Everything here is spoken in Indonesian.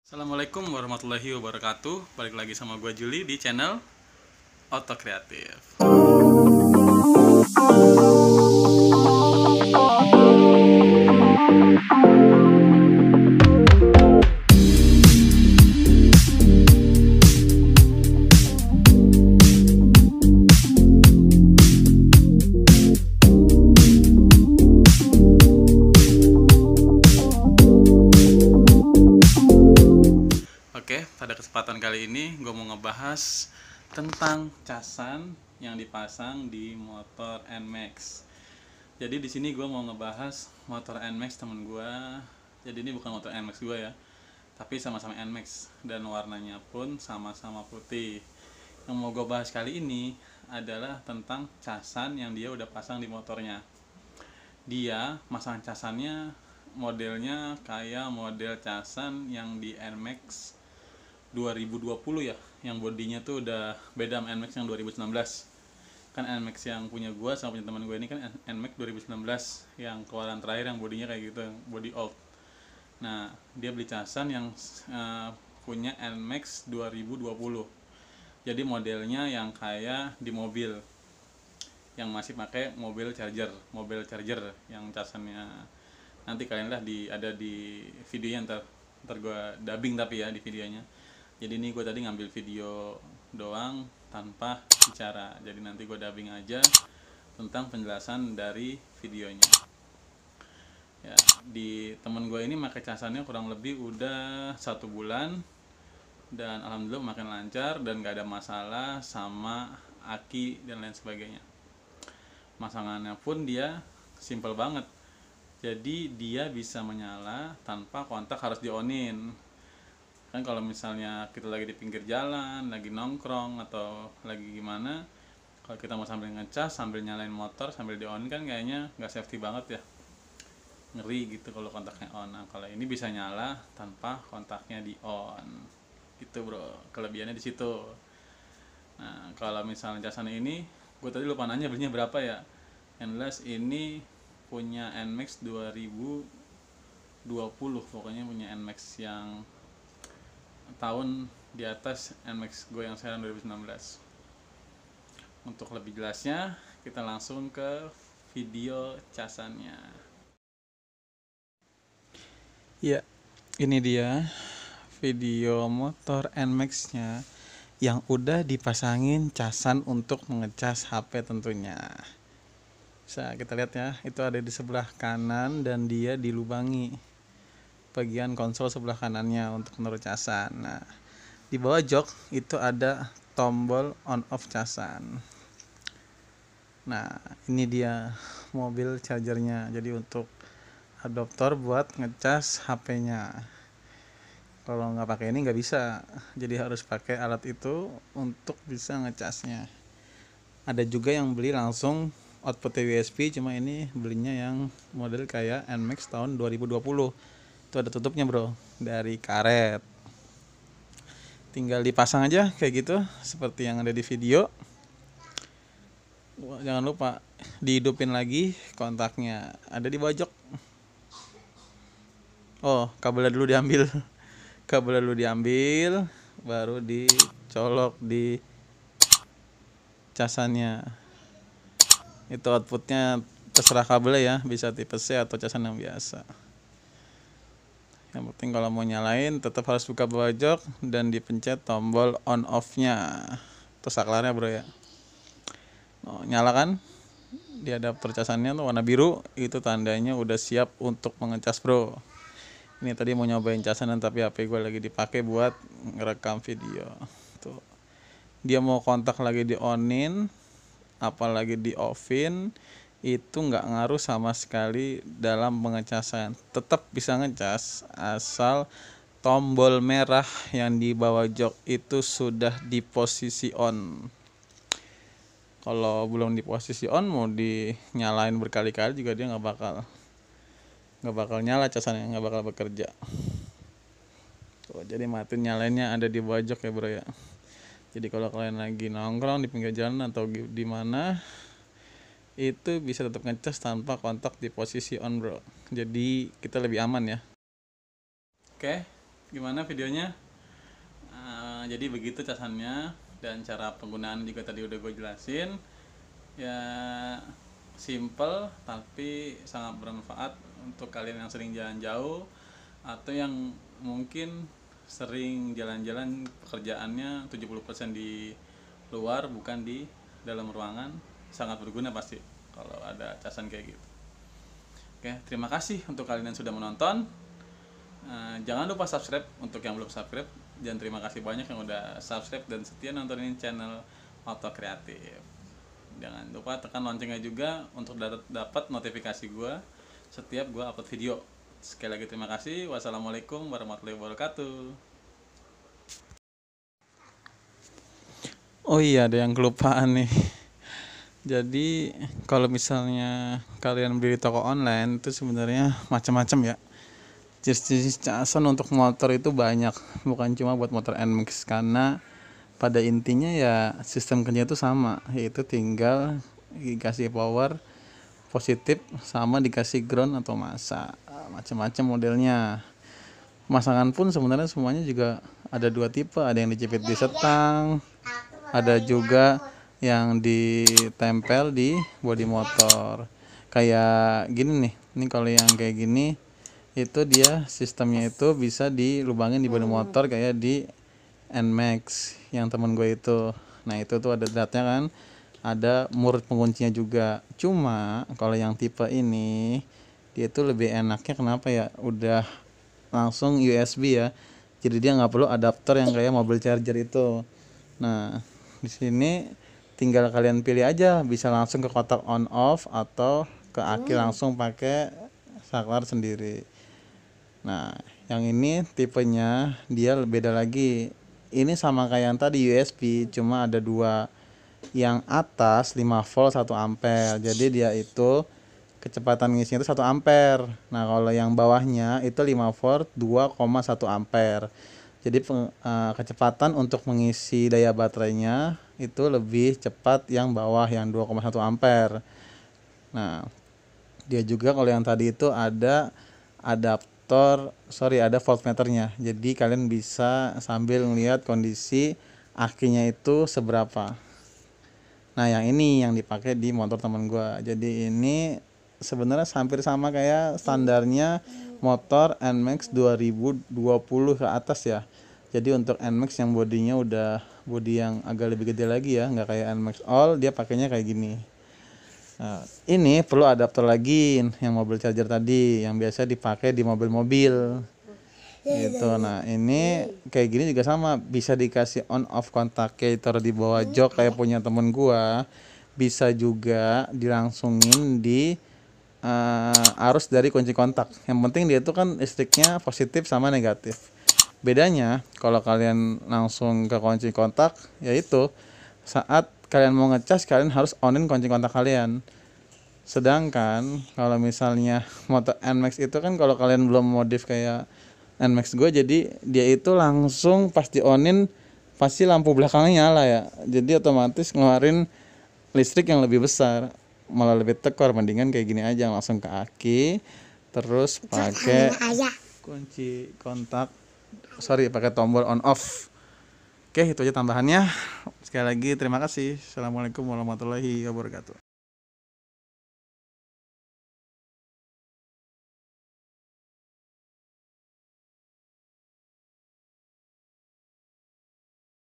Assalamualaikum warahmatullahi wabarakatuh. Balik lagi sama gue Juli di channel Auto Kreatif. Oke, pada kesempatan kali ini gue mau ngebahas tentang casan yang dipasang di motor NMAX. Jadi di sini gue mau ngebahas motor NMAX temen gue. Jadi ini bukan motor NMAX gue ya, tapi sama-sama NMAX dan warnanya pun sama-sama putih. Yang mau gue bahas kali ini adalah tentang casan yang dia udah pasang di motornya. Dia masang casannya modelnya kayak model casan yang di NMAX 2020 ya, yang bodinya tuh udah beda sama NMAX yang 2019. Kan NMAX yang punya gua sama punya teman gue ini kan NMAX 2019 yang keluaran terakhir yang bodinya kayak gitu, body old. Nah, dia beli casan yang punya NMAX 2020. Jadi modelnya yang kayak di mobil, yang masih pakai mobil charger yang casannya nanti kalian lah ada di videonya, ntar gue dubbing tapi ya di videonya. Jadi ini gue tadi ngambil video doang tanpa bicara, jadi nanti gue dubbing aja tentang penjelasan dari videonya ya. Di temen gue ini pakai casannya kurang lebih udah 1 bulan dan alhamdulillah makin lancar dan gak ada masalah sama aki dan lain sebagainya. Masangannya pun dia simple banget, jadi dia bisa menyala tanpa kontak harus di-onin. Kan kalau misalnya kita lagi di pinggir jalan, lagi nongkrong atau lagi gimana, kalau kita mau sambil ngecas, sambil nyalain motor, sambil di-on kan kayaknya nggak safety banget ya, ngeri gitu kalau kontaknya on. Nah, kalau ini bisa nyala tanpa kontaknya di-on gitu bro, kelebihannya di situ. Nah, kalau misalnya casan ini, gue tadi lupa nanya belinya berapa ya. Yang jelas ini punya NMAX 2020, pokoknya punya NMAX yang tahun di atas NMAX gue yang sekarang 2019. Untuk lebih jelasnya kita langsung ke video casannya. Ya, ini dia video motor NMAX nya yang udah dipasangin casan untuk mengecas HP tentunya. Bisa kita lihat ya, itu ada di sebelah kanan dan dia dilubangi bagian konsol sebelah kanannya untuk menaruh casan. Nah, di bawah jok itu ada tombol on off casan. Nah, ini dia mobil chargernya. Jadi untuk adaptor buat ngecas HP-nya. Kalau nggak pakai ini nggak bisa. Jadi harus pakai alat itu untuk bisa ngecasnya. Ada juga yang beli langsung output USB, cuma ini belinya yang model kayak NMAX tahun 2020. Itu ada tutupnya bro, dari karet. Tinggal dipasang aja kayak gitu seperti yang ada di video. Jangan lupa dihidupin lagi kontaknya, ada di bawah jok. Oh, kabelnya dulu diambil. Kabelnya dulu diambil, baru dicolok di casannya. Itu outputnya terserah kabelnya ya, bisa tipe C atau casan yang biasa. Yang penting kalau mau nyalain tetap harus buka bawah jok dan dipencet tombol on off nya. Itu saklarnya bro ya. Oh, nyala kan? Di adaptor casannya tuh warna biru, itu tandanya udah siap untuk mengecas bro. Ini tadi mau nyobain casanan tapi HP gue lagi dipakai buat ngerekam video. Tuh. Dia mau kontak lagi di onin, apalagi di offin, itu nggak ngaruh sama sekali dalam pengecasan. Tetap bisa ngecas asal tombol merah yang di bawah jok itu sudah di posisi on. Kalau belum di posisi on, mau dinyalain berkali-kali juga dia nggak bakal nyala, casannya nggak bakal bekerja. Tuh, jadi matiin nyalainnya ada di bawah jok ya bro ya. Jadi kalau kalian lagi nongkrong di pinggir jalan atau di mana, itu bisa tetap ngecas tanpa kontak di posisi on bro. Jadi kita lebih aman ya. Oke, gimana videonya. Jadi begitu casannya, dan cara penggunaan juga tadi udah gue jelasin ya. Simple tapi sangat bermanfaat untuk kalian yang sering jalan jauh atau yang mungkin sering jalan-jalan, pekerjaannya 70% di luar bukan di dalam ruangan. Sangat berguna pasti kalau ada casan kayak gitu. Oke, terima kasih untuk kalian yang sudah menonton. Jangan lupa subscribe untuk yang belum subscribe, dan terima kasih banyak yang udah subscribe dan setia nontonin channel Motor Kreatif. Jangan lupa tekan loncengnya juga untuk dapat notifikasi gue setiap gue upload video. Sekali lagi terima kasih. Wassalamualaikum warahmatullahi wabarakatuh. Oh iya, ada yang kelupaan nih. Jadi kalau misalnya kalian beli di toko online itu sebenarnya macam-macam ya. Jenis-jenis casan untuk motor itu banyak, bukan cuma buat motor NMAX, karena pada intinya ya sistem kerja itu sama, yaitu tinggal dikasih power positif sama dikasih ground atau massa. Macam-macam modelnya. Pemasangan pun sebenarnya semuanya juga ada dua tipe, ada yang dijepit di setang, ada juga yang ditempel di bodi motor. Kayak gini nih, ini kalau yang kayak gini itu dia sistemnya itu bisa dilubangin di bodi motor kayak di NMAX yang temen gue itu. Nah itu tuh ada dratnya kan, ada murid penguncinya juga. Cuma kalau yang tipe ini dia itu lebih enaknya kenapa ya, udah langsung USB ya, jadi dia nggak perlu adapter yang kayak mobil charger itu. Nah di sini tinggal kalian pilih aja, bisa langsung ke kotak on off atau ke aki langsung pakai saklar sendiri. Nah yang ini tipenya dia beda lagi. Ini sama kayak yang tadi USB, cuma ada dua. Yang atas 5 volt 1 ampere, jadi dia itu kecepatan ngisinya itu 1 ampere. Nah kalau yang bawahnya itu 5 volt 2,1 ampere. Jadi kecepatan untuk mengisi daya baterainya itu lebih cepat yang bawah yang 2,1 ampere. Nah dia juga kalau yang tadi itu ada ada voltmeternya, jadi kalian bisa sambil melihat kondisi akinya itu seberapa. Nah yang ini yang dipakai di motor teman gua, jadi ini sebenarnya hampir sama kayak standarnya motor NMAX 2020 ke atas ya. Jadi untuk NMAX yang bodinya udah bodi yang agak lebih gede lagi ya, nggak kayak NMAX All, dia pakainya kayak gini. Nah, ini perlu adapter lagi yang mobil charger tadi yang biasa dipakai di mobil-mobil gitu. Nah ini kayak gini juga sama, bisa dikasih on off kontaknya taruh di bawah jok kayak punya temen gua, bisa juga dilangsungin di arus dari kunci kontak. Yang penting dia itu kan listriknya positif sama negatif. Bedanya kalau kalian langsung ke kunci kontak, yaitu saat kalian mau ngecas kalian harus onin kunci kontak kalian. Sedangkan kalau misalnya motor NMAX itu kan kalau kalian belum modif kayak NMAX gue, jadi dia itu langsung pas di onin pasti lampu belakangnya nyala ya, jadi otomatis ngeluarin listrik yang lebih besar, malah lebih tekor. Mendingan kayak gini aja, langsung ke aki terus pakai kunci kontak, pakai tombol on off. Oke, itu aja tambahannya. Sekali lagi terima kasih. Assalamualaikum warahmatullahi wabarakatuh.